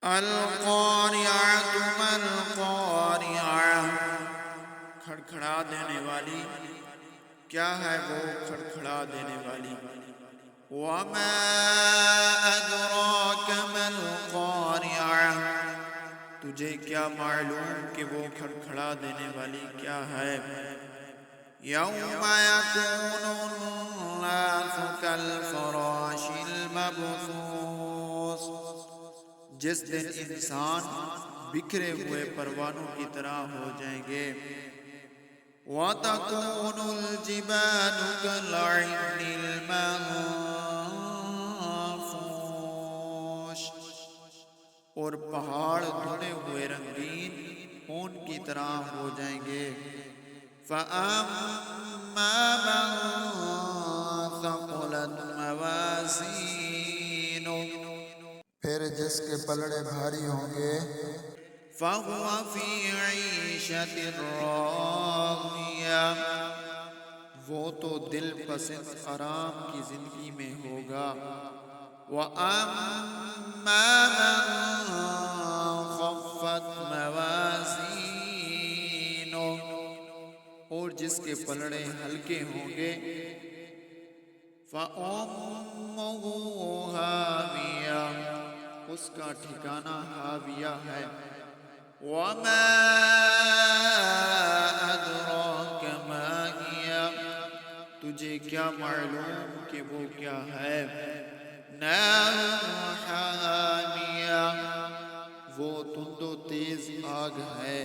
القارعۃ ما القارعۃ، کھڑکھڑا دینے والی، کیا ہے وہ کھڑکھڑا دینے والی؟ وما ادراک ما القارعۃ، تجھے کیا معلوم کہ وہ کھڑکھڑا دینے والی کیا ہے؟ یوم یکون الناس کالفراش المبثوث، جس دن انسان بکھرے ہوئے پروانوں کی طرح ہو جائیں گے۔ وَتَكُونُ الْجِبَالُ كَالْعِهْنِ الْمَنفُوشِ، اور پہاڑ دھنے ہوئے رنگین خون کی طرح ہو جائیں گے۔ فَأَمَّا مَن ثَقُلَتْ مَوَازِينُهُ، پھر جس کے پلڑے بھاری ہوں گے، فَهُوَ فِي عِيشَةٍ رَاضِيَةٍ، وہ تو دل پسند آرام کی زندگی میں ہوگا۔ وَأَمَّا مَن خَفَّتْ مَوَازِينُهُ، اور جس کے پلڑے ہلکے ہوں گے، فَأُمُّهُ هَاوِيَةٌ، اس کا ٹھکانہ ہاویہ ہے۔ وَمَا أَدْرَاكَ مَا هِيَهْ، تجھے کیا معلوم کہ وہ کیا ہے؟ نَارٌ حَامِيَةٌ، وہ تند و تیز آگ ہے۔